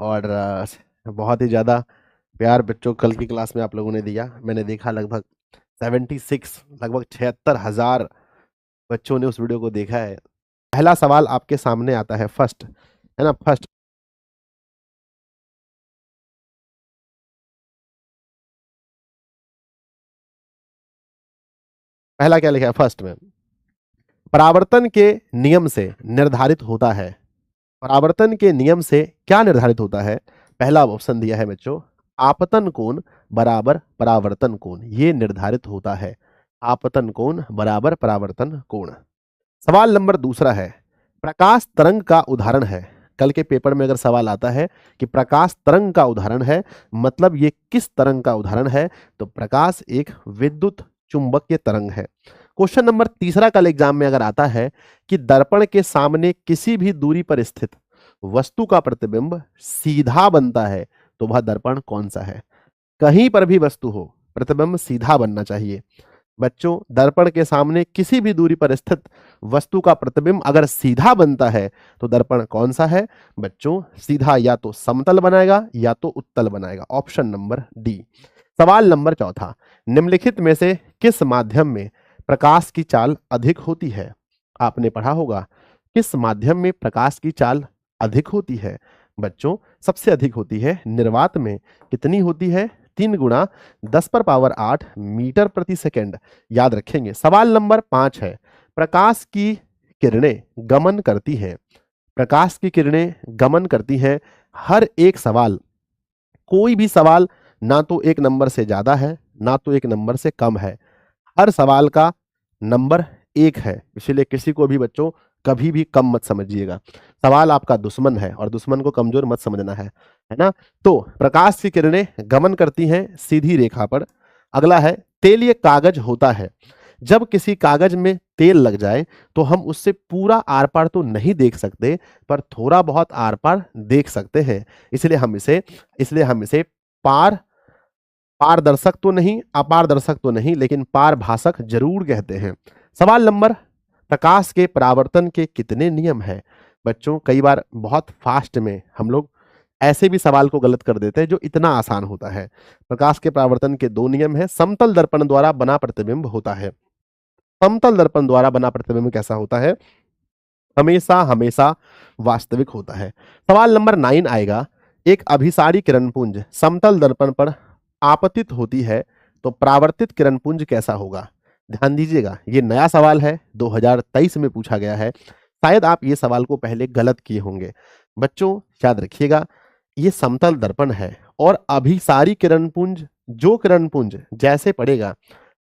और बहुत ही ज़्यादा प्यार बच्चों कल की क्लास में आप लोगों ने दिया। मैंने देखा लगभग 76 लगभग 76,000 बच्चों ने उस वीडियो को देखा है। पहला सवाल आपके सामने आता है फर्स्ट, है ना? फर्स्ट पहला क्या लिखा है फर्स्ट में? परावर्तन के नियम से निर्धारित होता है। परावर्तन के नियम से क्या निर्धारित होता है? पहला ऑप्शन दिया है बच्चों, आपतन कोण बराबर परावर्तन कोण, ये निर्धारित होता है। आपतन कोण बराबर परावर्तन कोण। सवाल नंबर दूसरा है, प्रकाश तरंग का उदाहरण है। कल के पेपर में अगर सवाल आता है कि प्रकाश तरंग का उदाहरण है, मतलब ये किस तरंग का उदाहरण है, तो प्रकाश एक विद्युत चुंबकीय तरंग है। क्वेश्चन नंबर तीसरा कल एग्जाम में अगर आता है कि दर्पण के सामने किसी भी दूरी पर स्थित वस्तु का प्रतिबिंब सीधा बनता है, तो वह दर्पण कौन सा है? कहीं पर भी वस्तु हो, प्रतिबिंब सीधा बनना चाहिए। बच्चों, दर्पण के सामने किसी भी दूरी पर स्थित वस्तु का प्रतिबिंब अगर सीधा बनता है तो दर्पण कौन सा है? बच्चों, सीधा या तो समतल बनाएगा या तो उत्तल बनाएगा। Option number D. सवाल नंबर चौथा, निम्नलिखित में से किस माध्यम में प्रकाश की चाल अधिक होती है? आपने पढ़ा होगा, किस माध्यम में प्रकाश की चाल अधिक होती है? बच्चों, सबसे अधिक होती है निर्वात में। कितनी होती है? 3 गुणा 10 पर पावर 8 मीटर प्रति सेकंड। याद रखेंगे। सवाल नंबर 5 है, प्रकाश की किरणें गमन करती हैं। प्रकाश की किरणें गमन करती हैं। हर एक सवाल, कोई भी सवाल ना तो एक नंबर से ज्यादा है ना तो एक नंबर से कम है। हर सवाल का नंबर 1 है, इसलिए किसी को भी बच्चों कभी भी कम मत समझिएगा। सवाल आपका दुश्मन है और दुश्मन को कमजोर मत समझना है ना? तो प्रकाश की किरणें गमन करती हैं सीधी रेखा पर। अगला है, तेलीय कागज होता है। जब किसी कागज में तेल लग जाए तो हम उससे पूरा आर पार तो नहीं देख सकते, पर थोड़ा बहुत आर पार देख सकते हैं। इसलिए हम इसे पार पारदर्शक तो नहीं, अपारदर्शक तो नहीं, लेकिन पारभाषक जरूर कहते हैं। सवाल नंबर, प्रकाश के परावर्तन के कितने नियम हैं? बच्चों, कई बार बहुत फास्ट में हम लोग ऐसे भी सवाल को गलत कर देते हैं जो इतना आसान होता है। प्रकाश के परावर्तन के 2 नियम हैं। समतल दर्पण द्वारा बना प्रतिबिंब होता है। समतल दर्पण द्वारा बना प्रतिबिंब कैसा होता है? हमेशा हमेशा वास्तविक होता है। सवाल नंबर 9 आएगा, एक अभिसारी किरणपुंज समतल दर्पण पर आपतित होती है तो परावर्तित किरणपुंज कैसा होगा? ध्यान दीजिएगा, ये नया सवाल है, 2023 में पूछा गया है। शायद आप ये सवाल को पहले गलत किए होंगे। बच्चों, याद रखिएगा, ये समतल दर्पण है और अभिसारी किरणपुंज, जो किरणपुंज जैसे पड़ेगा,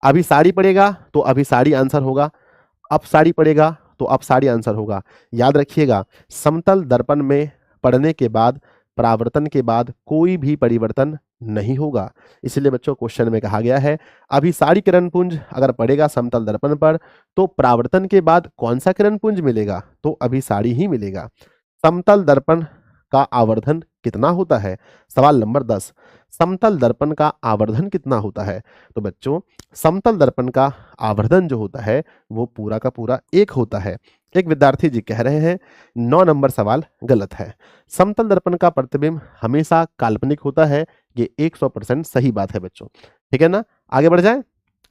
अभिसारी पड़ेगा तो अभिसारी आंसर होगा, अपसारी पड़ेगा तो अपसारी आंसर होगा। याद रखिएगा, समतल दर्पण में पड़ने के बाद, परावर्तन के बाद कोई भी परिवर्तन नहीं होगा। इसलिए बच्चों, क्वेश्चन में कहा गया है अभिसारी किरणपुंज अगर पड़ेगा समतल दर्पण पर तो परावर्तन के बाद कौन सा किरणपुंज मिलेगा? तो अभिसारी ही मिलेगा। समतल दर्पण का आवर्धन कितना होता है? सवाल नंबर 10, समतल दर्पण का आवर्धन कितना होता है? तो बच्चों, समतल दर्पण का आवर्धन जो होता है वो पूरा का पूरा 1 होता है। एक विद्यार्थी जी कह रहे हैं 9 नंबर सवाल गलत है। समतल दर्पण का प्रतिबिंब हमेशा काल्पनिक होता है, ये 100% सही बात है बच्चों। ठीक है ना? आगे बढ़ जाए।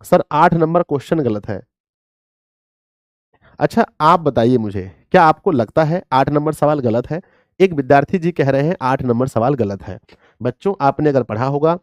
सर 8 नंबर क्वेश्चन गलत है। अच्छा, आप बताइए मुझे, क्या आपको लगता है 8 नंबर सवाल गलत है? एक विद्यार्थी जी कह रहे हैं 8 नंबर सवाल गलत है। बच्चों, आपने अगर पढ़ा होगा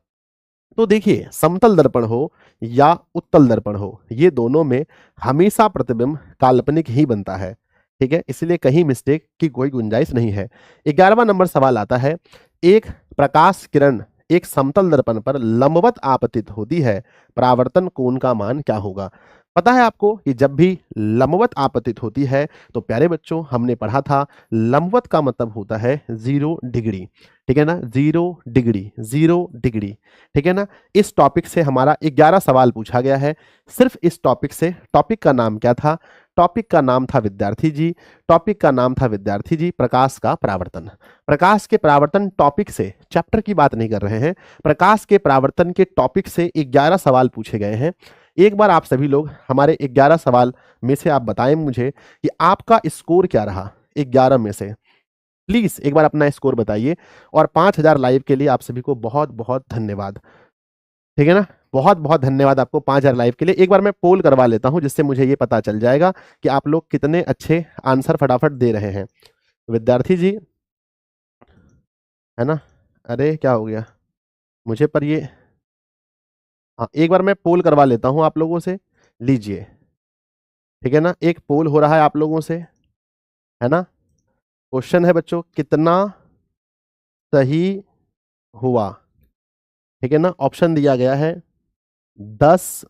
तो देखिए, समतल दर्पण हो या उत्तल दर्पण हो, ये दोनों में हमेशा प्रतिबिंब काल्पनिक ही बनता है। ठीक है, इसलिए कहीं मिस्टेक की कोई गुंजाइश नहीं है। 11वां नंबर सवाल आता है, एक प्रकाश किरण एक समतल दर्पण पर लंबवत आपतित होती है, परावर्तन कोण का मान क्या होगा? पता है आपको कि जब भी लंबवत आपतित होती है तो प्यारे बच्चों, हमने पढ़ा था लंबवत का मतलब होता है 0 डिग्री। ठीक है ना? 0 डिग्री, 0 डिग्री। ठीक है ना? इस टॉपिक से हमारा 11 सवाल पूछा गया है, सिर्फ इस टॉपिक से। टॉपिक का नाम क्या था? टॉपिक का नाम था विद्यार्थी जी। टॉपिक का नाम था विद्यार्थी जी, प्रकाश का परावर्तन। प्रकाश के परावर्तन टॉपिक से, चैप्टर की बात नहीं कर रहे हैं, प्रकाश के परावर्तन के टॉपिक से 11 सवाल पूछे गए हैं। एक बार आप सभी लोग हमारे 11 सवाल में से आप बताएं मुझे कि आपका स्कोर क्या रहा 11 में से। प्लीज एक बार अपना स्कोर बताइए। और 5000 लाइव के लिए आप सभी को बहुत बहुत धन्यवाद। ठीक है ना, बहुत बहुत धन्यवाद आपको 5000 लाइव के लिए। एक बार मैं पोल करवा लेता हूं जिससे मुझे ये पता चल जाएगा कि आप लोग कितने अच्छे आंसर फटाफट दे रहे हैं। विद्यार्थी जी, है ना, अरे क्या हो गया मुझे पर ये, हाँ एक बार मैं पोल करवा लेता हूं आप लोगों से, लीजिए। ठीक है ना, एक पोल हो रहा है आप लोगों से, है ना। क्वेश्चन है बच्चों, कितना सही हुआ। ठीक है ना, ऑप्शन दिया गया है 10,